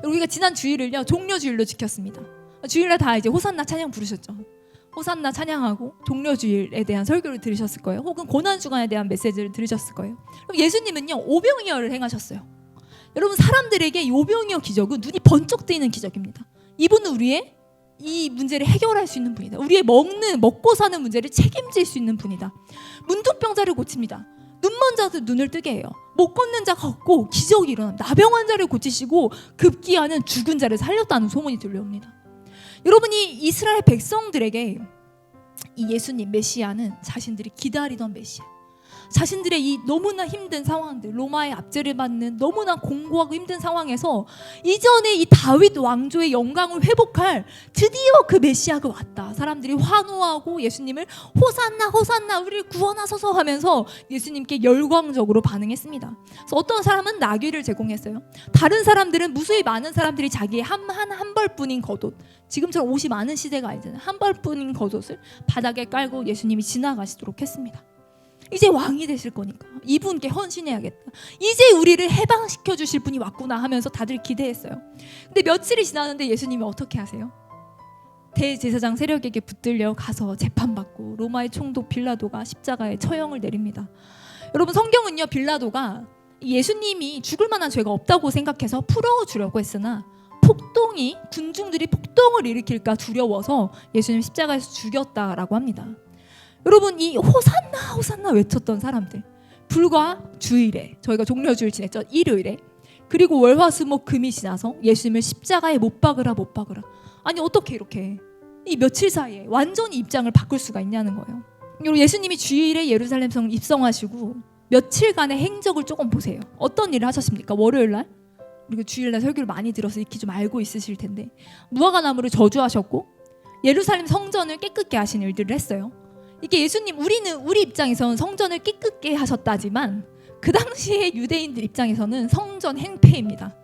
우리가 지난 주일을요 종려주일로 지켰습니다. 주일날 다 이제 호산나 찬양 부르셨죠. 호산나 찬양하고 종려주일에 대한 설교를 들으셨을 거예요. 혹은 고난주간에 대한 메시지를 들으셨을 거예요. 그럼 예수님은요 오병이어를 행하셨어요. 여러분, 사람들에게 이 오병이어 기적은 눈이 번쩍 뜨이는 기적입니다. 이분은 우리의 이 문제를 해결할 수 있는 분이다. 우리의 먹고 사는 문제를 책임질 수 있는 분이다. 문둥병자를 고칩니다. 눈먼 자도 눈을 뜨게 해요. 못 걷는 자가 걷고 기적이 일어납니다. 나병 환자를 고치시고 급기야는 죽은 자를 살렸다는 소문이 들려옵니다. 여러분이 이스라엘 백성들에게 이 예수님 메시아는 자신들이 기다리던 메시아, 자신들의 이 너무나 힘든 상황들, 로마의 압제를 받는 너무나 공고하고 힘든 상황에서 이전에 이 다윗 왕조의 영광을 회복할 드디어 그 메시아가 왔다. 사람들이 환호하고 예수님을 호산나 호산나 우리를 구원하소서 하면서 예수님께 열광적으로 반응했습니다. 그래서 어떤 사람은 나귀를 제공했어요. 다른 사람들은 무수히 많은 사람들이 자기의 한 벌뿐인 겉옷, 지금처럼 옷이 많은 시대가 아니잖아요. 한 벌뿐인 겉옷을 바닥에 깔고 예수님이 지나가시도록 했습니다. 이제 왕이 되실 거니까 이분께 헌신해야겠다. 이제 우리를 해방시켜 주실 분이 왔구나 하면서 다들 기대했어요. 근데 며칠이 지났는데 예수님이 어떻게 하세요? 대제사장 세력에게 붙들려 가서 재판받고 로마의 총독 빌라도가 십자가에 처형을 내립니다. 여러분, 성경은요 빌라도가 예수님이 죽을 만한 죄가 없다고 생각해서 풀어주려고 했으나 군중들이 폭동을 일으킬까 두려워서 예수님 십자가에서 죽였다라고 합니다. 여러분, 이 호산나 호산나 외쳤던 사람들, 불과 주일에 저희가 종려주일 지냈죠. 일요일에, 그리고 월화수목 금이 지나서 예수님을 십자가에 못 박으라. 아니 어떻게 이렇게 이 며칠 사이에 완전히 입장을 바꿀 수가 있냐는 거예요. 여러분, 예수님이 주일에 예루살렘 성 입성하시고 며칠간의 행적을 조금 보세요. 어떤 일을 하셨습니까? 월요일날, 우리가 주일날 설교를 많이 들어서 익히 좀 알고 있으실 텐데, 무화과나무를 저주하셨고 예루살렘 성전을 깨끗게 하신 일들을 했어요. 이게 예수님, 우리 입장에서는 성전을 깨끗게 하셨다지만 그 당시에 유대인들 입장에서는 성전 행패입니다.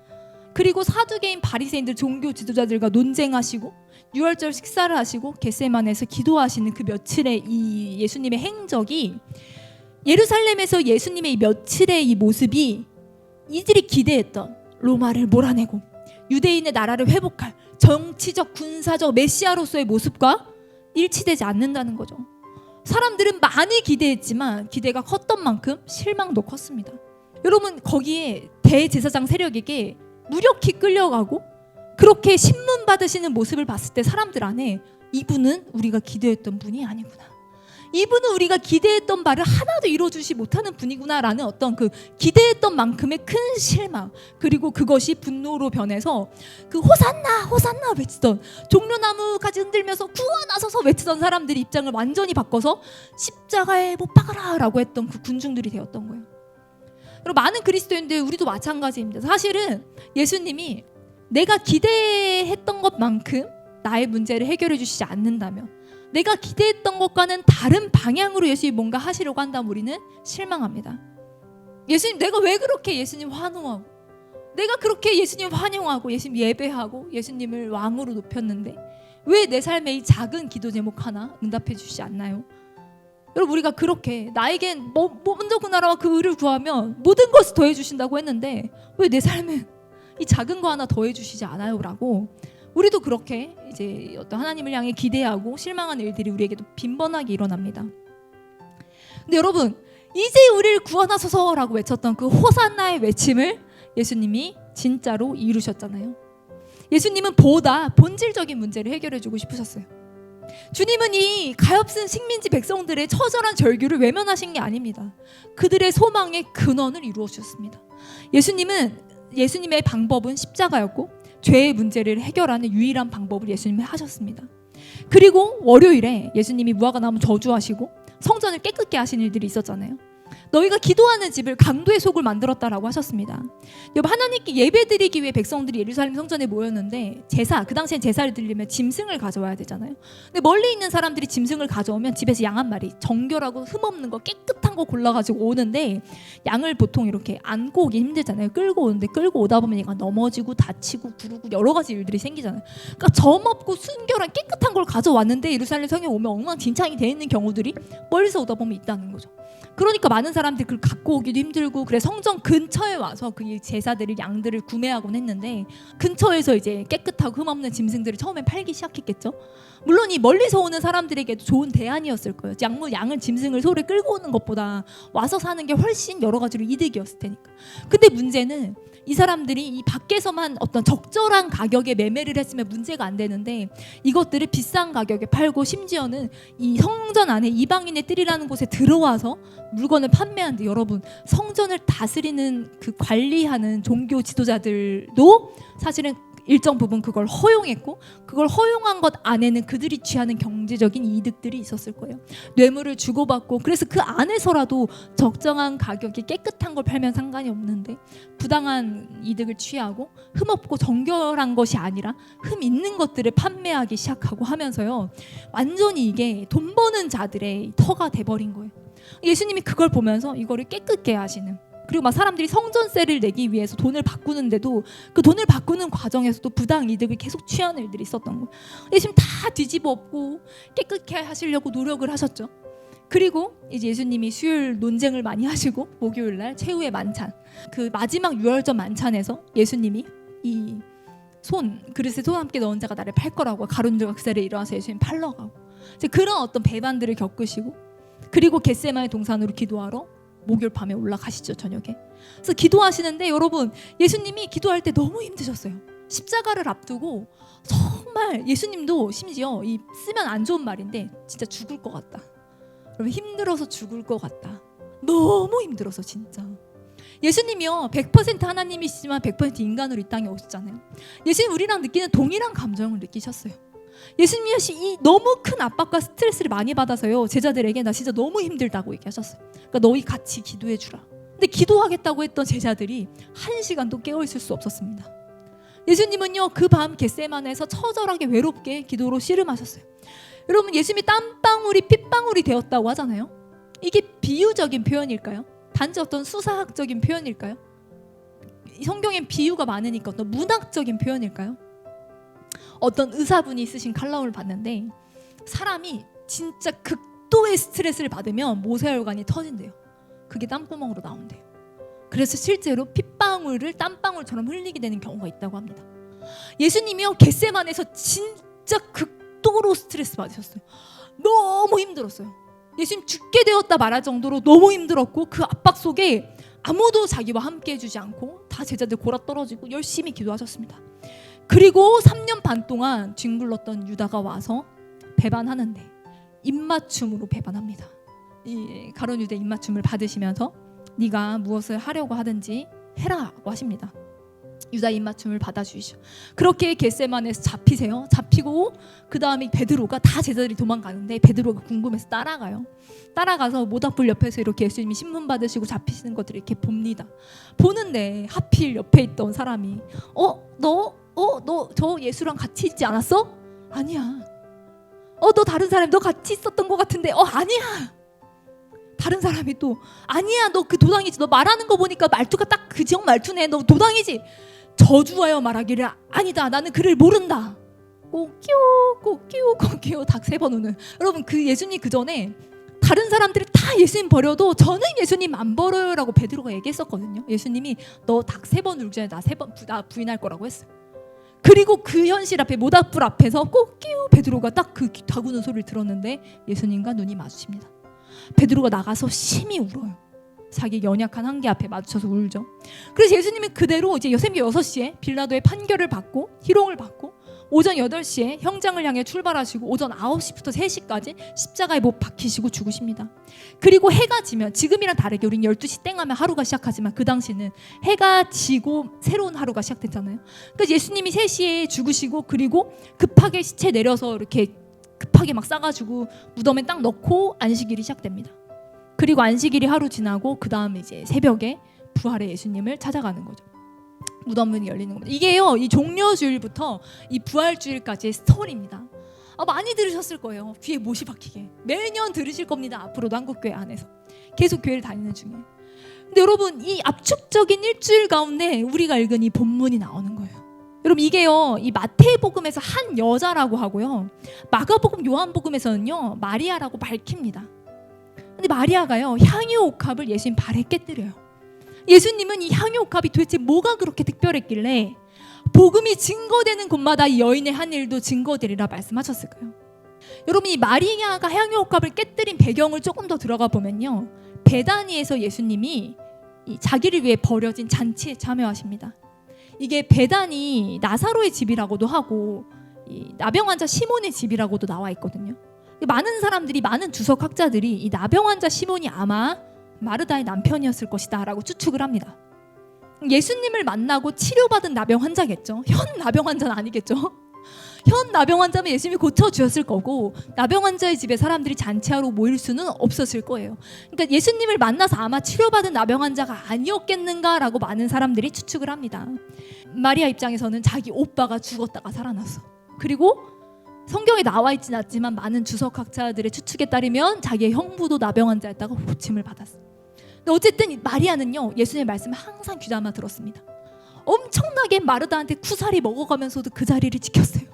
그리고 사두개인 바리새인들 종교 지도자들과 논쟁하시고 유월절 식사를 하시고 겟세마네에서 기도하시는 그 며칠의 이 예수님의 행적이, 예루살렘에서 예수님의 이 며칠의 이 모습이 이들이 기대했던 로마를 몰아내고 유대인의 나라를 회복할 정치적 군사적 메시아로서의 모습과 일치되지 않는다는 거죠. 사람들은 많이 기대했지만 기대가 컸던 만큼 실망도 컸습니다. 여러분, 거기에 대제사장 세력에게 무력히 끌려가고 그렇게 신문 받으시는 모습을 봤을 때 사람들 안에 이분은 우리가 기대했던 분이 아니구나, 이분은 우리가 기대했던 바를 하나도 이루어주지 못하는 분이구나라는 어떤 그 기대했던 만큼의 큰 실망, 그리고 그것이 분노로 변해서 그 호산나 호산나 외치던, 종려나무까지 흔들면서 구원하소서 외치던 사람들이 입장을 완전히 바꿔서 십자가에 못 박아라 라고 했던 그 군중들이 되었던 거예요. 그리고 많은 그리스도인들, 우리도 마찬가지입니다. 사실은 예수님이 내가 기대했던 것만큼 나의 문제를 해결해 주시지 않는다면, 내가 기대했던 것과는 다른 방향으로 예수님이 뭔가 하시려고 한다면 우리는 실망합니다. 예수님, 내가 왜 그렇게 예수님 환호하고, 내가 그렇게 예수님 환영하고 예수님 예배하고 예수님을 왕으로 높였는데 왜 내 삶에 이 작은 기도 제목 하나 응답해 주시지 않나요? 여러분, 우리가 그렇게 나에겐 먼저 그 나라와 그 의를 구하면 모든 것을 더해 주신다고 했는데 왜 내 삶에 이 작은 거 하나 더해 주시지 않아요? 라고 우리도 그렇게 이제 어떤 하나님을 향해 기대하고 실망하는 일들이 우리에게도 빈번하게 일어납니다. 근데 여러분, 이제 우리를 구원하소서라고 외쳤던 그 호산나의 외침을 예수님이 진짜로 이루셨잖아요. 예수님은 보다 본질적인 문제를 해결해주고 싶으셨어요. 주님은 이 가엾은 식민지 백성들의 처절한 절규를 외면하신 게 아닙니다. 그들의 소망의 근원을 이루어 주셨습니다. 예수님의 방법은 십자가였고 죄의 문제를 해결하는 유일한 방법을 예수님이 하셨습니다. 그리고 월요일에 예수님이 무화과나무 저주하시고 성전을 깨끗게 하신 일들이 있었잖아요. 너희가 기도하는 집을 강도의 속을 만들었다라고 하셨습니다. 여러분, 하나님께 예배드리기 위해 백성들이 예루살렘 성전에 모였는데 그 당시엔 제사를 드리려면 짐승을 가져와야 되잖아요. 근데 멀리 있는 사람들이 짐승을 가져오면 집에서 양 한 마리 정결하고 흠없는 거 깨끗한 거 골라가지고 오는데, 양을 보통 이렇게 안고 오기 힘들잖아요. 끌고 오는데 끌고 오다 보면 얘가 넘어지고 다치고 구르고 여러 가지 일들이 생기잖아요. 그러니까 점없고 순결한 깨끗한 걸 가져왔는데 예루살렘 성에 오면 엉망진창이 되어 있는 경우들이 멀리서 오다 보면 있다는 거죠. 그러니까 많은 사람들이 그걸 갖고 오기도 힘들고, 그래 성전 근처에 와서 그 제사들이 양들을 구매하곤 했는데, 근처에서 이제 깨끗하고 흠없는 짐승들을 처음에 팔기 시작했겠죠. 물론 이 멀리서 오는 사람들에게도 좋은 대안이었을 거예요. 양은 짐승을 소를 끌고 오는 것보다 와서 사는 게 훨씬 여러 가지로 이득이었을 테니까. 근데 문제는 이 사람들이 이 밖에서만 어떤 적절한 가격에 매매를 했으면 문제가 안 되는데, 이것들을 비싼 가격에 팔고 심지어는 이 성전 안에 이방인의 뜰이라는 곳에 들어와서 물건을 판매하는데, 여러분 성전을 다스리는 그 관리하는 종교 지도자들도 사실은 일정 부분 그걸 허용했고, 그걸 허용한 것 안에는 그들이 취하는 경제적인 이득들이 있었을 거예요. 뇌물을 주고받고, 그래서 그 안에서라도 적정한 가격에 깨끗한 걸 팔면 상관이 없는데 부당한 이득을 취하고 흠없고 정결한 것이 아니라 흠 있는 것들을 판매하기 시작하고 하면서요, 완전히 이게 돈 버는 자들의 터가 돼버린 거예요. 예수님이 그걸 보면서 이거를 깨끗게 하시는, 그리고 막 사람들이 성전세를 내기 위해서 돈을 바꾸는데도 그 돈을 바꾸는 과정에서도 부당 이득을 계속 취하는 일들이 있었던 거예요. 예수님 다 뒤집어 엎고 깨끗게 하시려고 노력을 하셨죠. 그리고 이제 예수님이 수요일 논쟁을 많이 하시고, 목요일 날 최후의 만찬, 그 마지막 유월절 만찬에서 예수님이 이 그릇에 손 함께 넣은 자가 나를 팔 거라고, 가룟 유다가 그 자리에 일어나서 예수님 팔러 가고, 이제 그런 어떤 배반들을 겪으시고, 그리고 겟세마네 동산으로 기도하러 목요일 밤에 올라가시죠, 저녁에. 그래서 기도하시는데 여러분, 예수님이 기도할 때 너무 힘드셨어요. 십자가를 앞두고 정말 예수님도 심지어 이 쓰면 안 좋은 말인데 진짜 죽을 것 같다. 여러분, 힘들어서 죽을 것 같다. 너무 힘들어서 진짜. 예수님이요 100% 하나님이시지만 100% 인간으로 이 땅에 오셨잖아요. 예수님 우리랑 느끼는 동일한 감정을 느끼셨어요. 예수님이 이 너무 큰 압박과 스트레스를 많이 받아서요, 제자들에게 나 진짜 너무 힘들다고 얘기하셨어요. 그러니까 너희 같이 기도해 주라. 근데 기도하겠다고 했던 제자들이 1시간도 깨어 있을 수 없었습니다. 예수님은요 그 밤 겟세마네에서 처절하게 외롭게 기도로 씨름하셨어요. 여러분, 예수님이 땀방울이 핏방울이 되었다고 하잖아요. 이게 비유적인 표현일까요? 단지 어떤 수사학적인 표현일까요? 성경엔 비유가 많으니까 어떤 문학적인 표현일까요? 어떤 의사분이 쓰신 칼럼을 봤는데, 사람이 진짜 극도의 스트레스를 받으면 모세혈관이 터진대요. 그게 땀구멍으로 나온대요. 그래서 실제로 핏방울을 땀방울처럼 흘리게 되는 경우가 있다고 합니다. 예수님이요 겟세마네에서 진짜 극도로 스트레스 받으셨어요. 너무 힘들었어요. 예수님 죽게 되었다 말할 정도로 너무 힘들었고, 그 압박 속에 아무도 자기와 함께 해주지 않고 다 제자들 골아 떨어지고 열심히 기도하셨습니다. 그리고 3년 반 동안 뒹굴렀던 유다가 와서 배반하는데 입맞춤으로 배반합니다. 이 가룟 유다의 입맞춤을 받으시면서 네가 무엇을 하려고 하든지 해라고 하십니다. 유다 입맞춤을 받아주시죠. 그렇게 겟세마네에서 잡히세요. 잡히고 그 다음에 베드로가, 다 제자들이 도망가는데 베드로가 궁금해서 따라가요. 따라가서 모닥불 옆에서 이렇게 예수님이 신문 받으시고 잡히시는 것들을 이렇게 봅니다. 보는데 하필 옆에 있던 사람이 너 저 예수랑 같이 있지 않았어? 아니야. 너 다른 사람이 너 같이 있었던 것 같은데 아니야. 다른 사람이 또 아니야, 너 그 도당이지. 너 말하는 거 보니까 말투가 딱 그 지역 말투네. 너 도당이지. 저주하여 말하기를 아니다, 나는 그를 모른다. 꼬끼오 닭 3번 우는. 여러분, 그 예수님 그 전에 다른 사람들이 다 예수님 버려도 저는 예수님 안 버려요라고 베드로가 얘기했었거든요. 예수님이 너 닭 3번 울기 전에 나 부인할 거라고 했어요. 그리고 그 현실 앞에 모닥불 앞에서 꼬끼오 베드로가 딱 그 닭 우는 소리를 들었는데 예수님과 눈이 마주칩니다. 베드로가 나가서 심히 울어요. 자기 연약한 한계 앞에 마주쳐서 울죠. 그래서 예수님은 그대로 이제 새벽 6시에 빌라도의 판결을 받고 희롱을 받고 오전 8시에 형장을 향해 출발하시고 오전 9시부터 3시까지 십자가에 못 박히시고 죽으십니다. 그리고 해가 지면, 지금이랑 다르게 우린 12시 땡 하면 하루가 시작하지만 그 당시는 해가 지고 새로운 하루가 시작됐잖아요. 그래서 예수님이 3시에 죽으시고, 그리고 급하게 시체 내려서 이렇게 급하게 막 싸가지고 무덤에 딱 넣고 안식일이 시작됩니다. 그리고 안식일이 하루 지나고 그 다음에 이제 새벽에 부활의 예수님을 찾아가는 거죠. 무덤 문이 열리는 겁니다. 이게요, 이 종려주일부터 이 부활주일까지의 스토리입니다. 많이 들으셨을 거예요. 귀에 못이 박히게 매년 들으실 겁니다. 앞으로도 한국교회 안에서 계속 교회를 다니는 중에. 근데 여러분, 이 압축적인 일주일 가운데 우리가 읽은 이 본문이 나오는 거예요. 여러분, 이게요, 이 마태복음에서 한 여자라고 하고요, 마가복음, 요한복음에서는요 마리아라고 밝힙니다. 근데 마리아가요, 향유 옥합을 예수님 발에 깨뜨려요. 예수님은 이 향유 옥합이 도대체 뭐가 그렇게 특별했길래 복음이 증거되는 곳마다 이 여인의 한 일도 증거되리라 말씀하셨을까요? 여러분, 이 마리아가 향유 옥합을 깨뜨린 배경을 조금 더 들어가 보면요, 베다니에서 예수님이 이 자기를 위해 벌여진 잔치에 참여하십니다. 이게 베다니 나사로의 집이라고도 하고 이 나병 환자 시몬의 집이라고도 나와 있거든요. 많은 사람들이, 많은 주석학자들이 이 나병 환자 시몬이 아마 마르다의 남편이었을 것이다 라고 추측을 합니다. 예수님을 만나고 치료받은 나병 환자겠죠. 현 나병 환자는 아니겠죠. 현 나병 환자면 예수님이 고쳐주셨을 거고, 나병 환자의 집에 사람들이 잔치하러 모일 수는 없었을 거예요. 그러니까 예수님을 만나서 아마 치료받은 나병 환자가 아니었겠는가라고 많은 사람들이 추측을 합니다. 마리아 입장에서는 자기 오빠가 죽었다가 살아났어. 그리고 성경에 나와 있진 않지만 많은 주석학자들의 추측에 따르면 자기의 형부도 나병 환자였다가 고침을 받았어. 근데 어쨌든 마리아는요, 예수님의 말씀을 항상 귀담아 들었습니다. 엄청나게 마르다한테 쿠사리 먹어가면서도 그 자리를 지켰어요.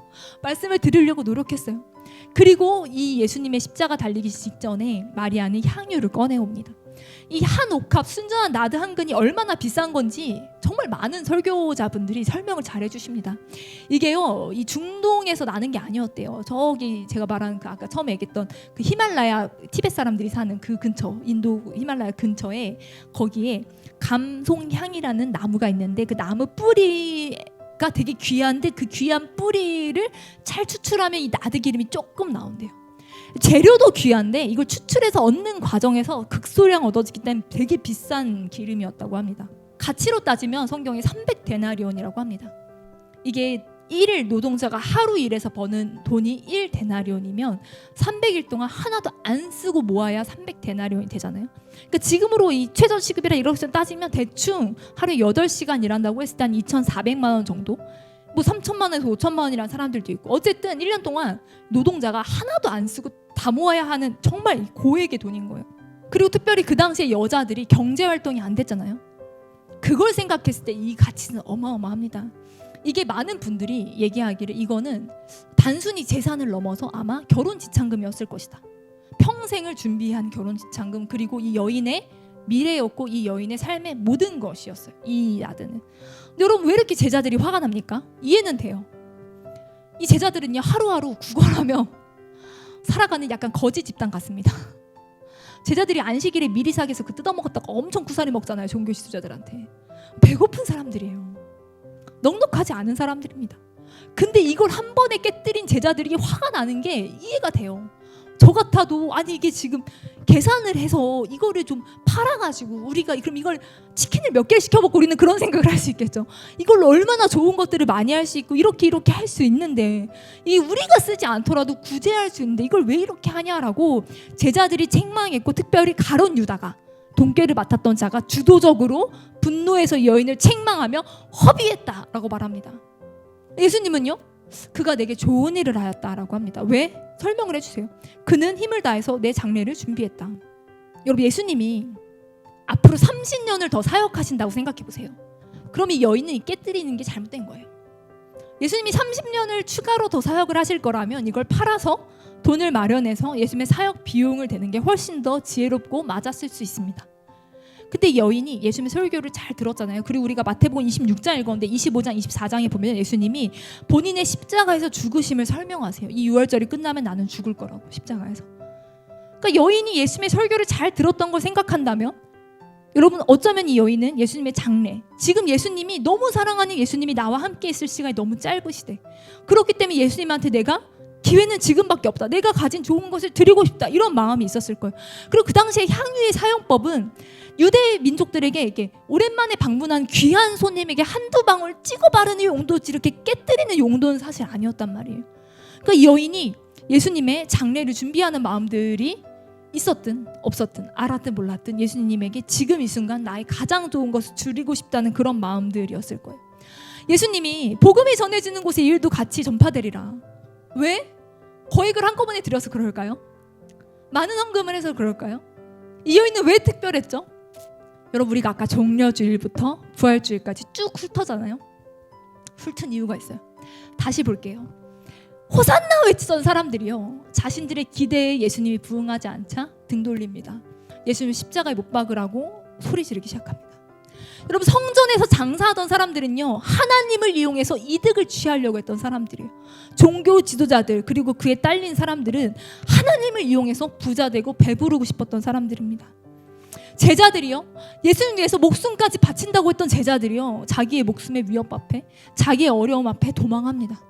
말씀을 들으려고 노력했어요. 그리고 이 예수님의 십자가 달리기 직전에 마리아는 향유를 꺼내옵니다. 이 한 옥합, 순전한 나드 한 근이 얼마나 비싼 건지 정말 많은 설교자분들이 설명을 잘 해주십니다. 이게요, 이 중동에서 나는 게 아니었대요. 저기 제가 말한 그 아까 처음에 얘기했던 그 히말라야 티벳 사람들이 사는 그 근처, 인도 히말라야 근처에, 거기에 감송향이라는 나무가 있는데 그 나무 뿌리가 되게 귀한데 그 귀한 뿌리를 잘 추출하면 이 나드 기름이 조금 나온대요. 재료도 귀한데 이걸 추출해서 얻는 과정에서 극소량 얻어지기 때문에 되게 비싼 기름이었다고 합니다. 가치로 따지면 성경에 300데나리온이라고 합니다. 이게 1일 노동자가 하루 일해서 버는 돈이 1데나리온이면 300일 동안 하나도 안 쓰고 모아야 300데나리온이 되잖아요. 그러니까 지금으로 이 최저시급이라 이렇게 따지면 대충 하루에 8시간 일한다고 했을 때 한 2,400만 원 정도? 뭐 3천만 원에서 5천만 원이라는 사람들도 있고, 어쨌든 1년 동안 노동자가 하나도 안 쓰고 다 모아야 하는 정말 고액의 돈인 거예요. 그리고 특별히 그 당시에 여자들이 경제활동이 안 됐잖아요. 그걸 생각했을 때 이 가치는 어마어마합니다. 이게 많은 분들이 얘기하기를 이거는 단순히 재산을 넘어서 아마 결혼 지참금이었을 것이다. 평생을 준비한 결혼 지참금, 그리고 이 여인의 미래였고 이 여인의 삶의 모든 것이었어요. 이 나드는. 근데 여러분, 왜 이렇게 제자들이 화가 납니까? 이해는 돼요. 이 제자들은요, 하루하루 구걸하며 살아가는 약간 거지 집단 같습니다. 제자들이 안식일에 미리사기에서 그 뜯어먹었다가 엄청 구사리 먹잖아요. 종교 지도자들한테. 배고픈 사람들이에요. 넉넉하지 않은 사람들입니다. 근데 이걸 한 번에 깨뜨린 제자들이 화가 나는 게 이해가 돼요. 저 같아도 아니 이게 지금 계산을 해서 이거를 좀 팔아가지고 우리가 그럼 이걸 치킨을 몇 개를 시켜 먹고 우리는 그런 생각을 할 수 있겠죠. 이걸로 얼마나 좋은 것들을 많이 할 수 있고 이렇게 할 수 있는데, 이 우리가 쓰지 않더라도 구제할 수 있는데 이걸 왜 이렇게 하냐라고 제자들이 책망했고, 특별히 가룟 유다가, 돈꾀를 맡았던 자가 주도적으로 분노해서 이 여인을 책망하며 허비했다라고 말합니다. 예수님은요, 그가 내게 좋은 일을 하였다라고 합니다. 왜? 설명을 해주세요. 그는 힘을 다해서 내 장례를 준비했다. 여러분, 예수님이 앞으로 30년을 더 사역하신다고 생각해 보세요. 그럼 이 여인은 깨뜨리는 게 잘못된 거예요. 예수님이 30년을 추가로 더 사역을 하실 거라면 이걸 팔아서 돈을 마련해서 예수님의 사역 비용을 대는 게 훨씬 더 지혜롭고 맞았을 수 있습니다. 근데 여인이 예수님의 설교를 잘 들었잖아요. 그리고 우리가 마태복음 26장 읽었는데 25장, 24장에 보면 예수님이 본인의 십자가에서 죽으심을 설명하세요. 이 유월절이 끝나면 나는 죽을 거라고, 십자가에서. 그러니까 여인이 예수님의 설교를 잘 들었던 걸 생각한다면, 여러분, 어쩌면 이 여인은 예수님의 장례, 지금 예수님이 너무 사랑하는 예수님이 나와 함께 있을 시간이 너무 짧으시대. 그렇기 때문에 예수님한테 내가 기회는 지금밖에 없다, 내가 가진 좋은 것을 드리고 싶다, 이런 마음이 있었을 거예요. 그리고 그 당시에 향유의 사용법은 유대 민족들에게 이렇게 오랜만에 방문한 귀한 손님에게 한두 방울 찍어 바르는 용도지 이렇게 깨뜨리는 용도는 사실 아니었단 말이에요. 그러니까 이 여인이 예수님의 장례를 준비하는 마음들이 있었든 없었든, 알았든 몰랐든 예수님에게 지금 이 순간 나의 가장 좋은 것을 드리고 싶다는 그런 마음들이었을 거예요. 예수님이 복음이 전해지는 곳에 일도 같이 전파되리라. 왜? 거액을 한꺼번에 드려서 그럴까요? 많은 헌금을 해서 그럴까요? 이 여인은 왜 특별했죠? 여러분, 우리가 아까 종려주일부터 부활주일까지 쭉 훑었잖아요. 훑은 이유가 있어요. 다시 볼게요. 호산나 외치던 사람들이요, 자신들의 기대에 예수님이 부응하지 않자 등 돌립니다. 예수님 십자가에 못 박으라고 소리 지르기 시작합니다. 여러분, 성전에서 장사하던 사람들은요, 하나님을 이용해서 이득을 취하려고 했던 사람들이에요. 종교 지도자들 그리고 그에 딸린 사람들은 하나님을 이용해서 부자되고 배부르고 싶었던 사람들입니다. 제자들이요, 예수님 위해서 목숨까지 바친다고 했던 제자들이요, 자기의 목숨의 위협 앞에, 자기의 어려움 앞에 도망합니다.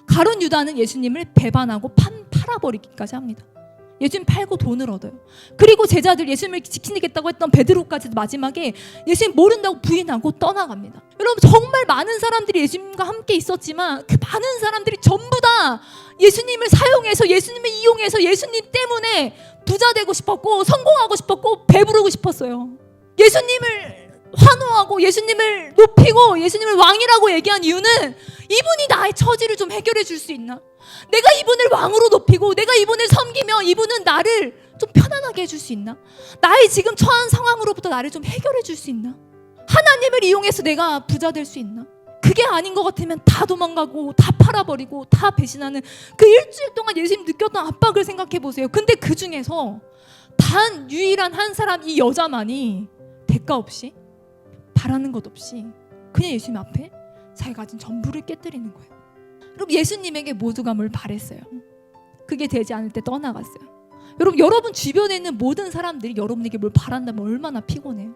가룟 유다는 예수님을 배반하고 팔아버리기까지 합니다. 예수님 팔고 돈을 얻어요. 그리고 제자들, 예수님을 지키겠다고 했던 베드로까지도 마지막에 예수님 모른다고 부인하고 떠나갑니다. 여러분, 정말 많은 사람들이 예수님과 함께 있었지만 그 많은 사람들이 전부 다 예수님을 사용해서, 예수님을 이용해서 예수님 때문에 부자 되고 싶었고 성공하고 싶었고 배부르고 싶었어요. 예수님을 환호하고 예수님을 높이고 예수님을 왕이라고 얘기한 이유는 이분이 나의 처지를 좀 해결해 줄 수 있나? 내가 이분을 왕으로 높이고 내가 이분을 섬기면 이분은 나를 좀 편안하게 해줄 수 있나? 나의 지금 처한 상황으로부터 나를 좀 해결해 줄 수 있나? 하나님을 이용해서 내가 부자 될 수 있나? 그게 아닌 것 같으면 다 도망가고 다 팔아버리고 다 배신하는 그 일주일 동안 예수님 느꼈던 압박을 생각해 보세요. 근데 그 중에서 단 유일한 한 사람, 이 여자만이 대가 없이 바라는 것 없이 그냥 예수님 앞에 자기가 가진 전부를 깨뜨리는 거예요. 여러분, 예수님에게 모두가 뭘 바랬어요. 그게 되지 않을 때 떠나갔어요. 여러분 주변에 있는 모든 사람들이 여러분에게 뭘 바란다면 얼마나 피곤해요.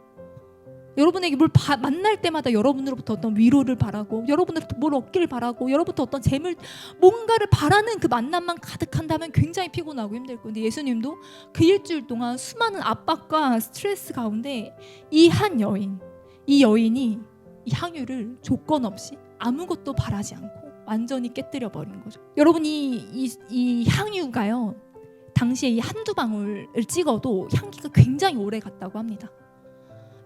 여러분에게 뭘 만날 때마다 여러분으로부터 어떤 위로를 바라고, 여러분으로부터 뭘 얻기를 바라고, 여러분부터 어떤 재물, 뭔가를 바라는 그 만남만 가득한다면 굉장히 피곤하고 힘들 거예요. 근데 예수님도 그 일주일 동안 수많은 압박과 스트레스 가운데 이 한 여인, 이 여인이 이 향유를 조건 없이 아무것도 바라지 않고 완전히 깨뜨려 버린 거죠. 여러분, 이 향유가요, 당시에 이 한두 방울을 찍어도 향기가 굉장히 오래 갔다고 합니다.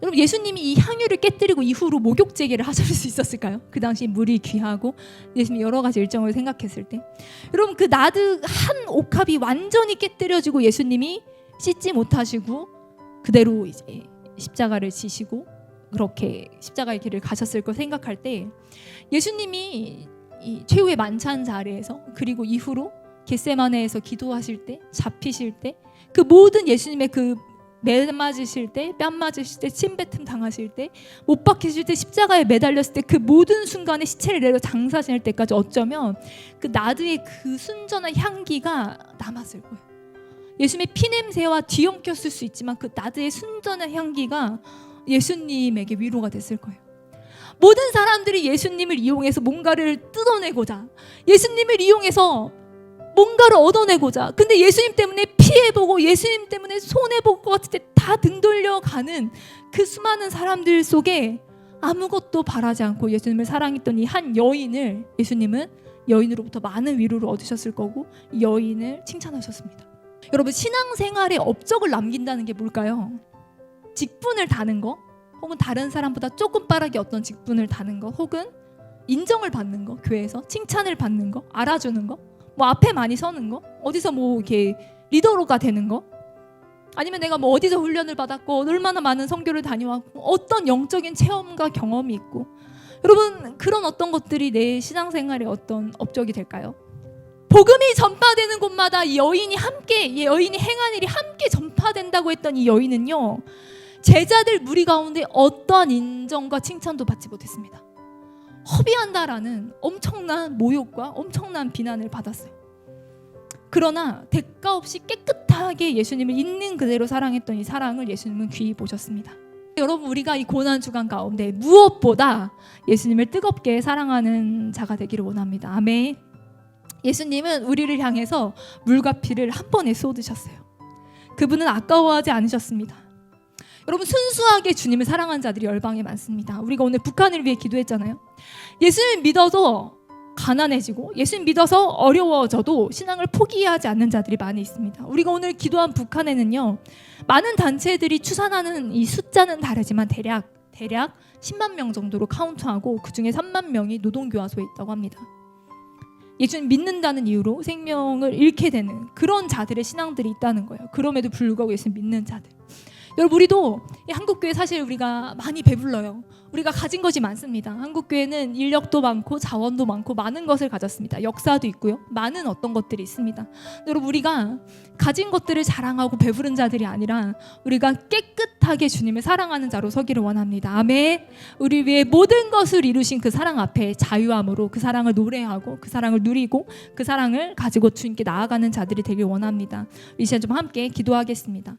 여러분, 예수님이 이 향유를 깨뜨리고 이후로 목욕 재개를 하실 수 있었을까요? 그 당시 물이 귀하고 예수님이 여러 가지 일정을 생각했을 때, 여러분, 그 나드 한 옥합이 완전히 깨뜨려지고 예수님이 씻지 못하시고 그대로 이제 십자가를 지시고 그렇게 십자가의 길을 가셨을 걸 생각할 때, 예수님이 이 최후의 만찬 자리에서 그리고 이후로 겟세마네에서 기도하실 때, 잡히실 때, 그 모든 예수님의 그 매 맞으실 때, 뺨 맞으실 때, 침뱉음 당하실 때, 못 박히실 때, 십자가에 매달렸을 때, 그 모든 순간에 시체를 내려 장사 지낼 때까지 어쩌면 그 나드의 그 순전한 향기가 남았을 거예요. 예수님의 피냄새와 뒤엉켰을 수 있지만 그 나드의 순전한 향기가 예수님에게 위로가 됐을 거예요. 모든 사람들이 예수님을 이용해서 뭔가를 뜯어내고자, 예수님을 이용해서 뭔가를 얻어내고자, 근데 예수님 때문에 피해보고 예수님 때문에 손해볼 것 같을 때 다 등 돌려가는 그 수많은 사람들 속에 아무것도 바라지 않고 예수님을 사랑했던 이 한 여인을, 예수님은 여인으로부터 많은 위로를 얻으셨을 거고 이 여인을 칭찬하셨습니다. 여러분, 신앙생활에 업적을 남긴다는 게 뭘까요? 직분을 다는 거, 혹은 다른 사람보다 조금 빠르게 어떤 직분을 다는 거, 혹은 인정을 받는 거, 교회에서 칭찬을 받는 거, 알아주는 거, 뭐 앞에 많이 서는 거, 어디서 뭐 이렇게 리더로가 되는 거, 아니면 내가 뭐 어디서 훈련을 받았고 얼마나 많은 선교를 다녀왔고 어떤 영적인 체험과 경험이 있고, 여러분, 그런 어떤 것들이 내 신앙생활의 어떤 업적이 될까요? 복음이 전파되는 곳마다 이 여인이 행한 일이 함께 전파된다고 했던 이 여인은요, 제자들 무리 가운데 어떠한 인정과 칭찬도 받지 못했습니다. 허비한다라는 엄청난 모욕과 엄청난 비난을 받았어요. 그러나 대가 없이 깨끗하게 예수님을 있는 그대로 사랑했던 이 사랑을 예수님은 귀히 보셨습니다. 여러분, 우리가 이 고난 주간 가운데 무엇보다 예수님을 뜨겁게 사랑하는 자가 되기를 원합니다. 아멘. 예수님은 우리를 향해서 물과 피를 한 번에 쏟으셨어요. 그분은 아까워하지 않으셨습니다. 여러분, 순수하게 주님을 사랑하는 자들이 열방에 많습니다. 우리가 오늘 북한을 위해 기도했잖아요. 예수님 믿어서 가난해지고 예수님 믿어서 어려워져도 신앙을 포기하지 않는 자들이 많이 있습니다. 우리가 오늘 기도한 북한에는요, 많은 단체들이 추산하는 이 숫자는 다르지만 대략 10만 명 정도로 카운트하고 그 중에 3만 명이 노동교화소에 있다고 합니다. 예수님 믿는다는 이유로 생명을 잃게 되는 그런 자들의 신앙들이 있다는 거예요. 그럼에도 불구하고 예수님 믿는 자들. 여러분 우리도 이 한국교회 사실 우리가 많이 배불러요. 우리가 가진 것이 많습니다. 한국교회는 인력도 많고 자원도 많고 많은 것을 가졌습니다. 역사도 있고요. 많은 어떤 것들이 있습니다. 여러분 우리가 가진 것들을 자랑하고 배부른 자들이 아니라 우리가 깨끗하게 주님을 사랑하는 자로 서기를 원합니다. 아멘. 우리 위해 모든 것을 이루신 그 사랑 앞에 자유함으로 그 사랑을 노래하고 그 사랑을 누리고 그 사랑을 가지고 주님께 나아가는 자들이 되길 원합니다. 이 시간 좀 함께 기도하겠습니다.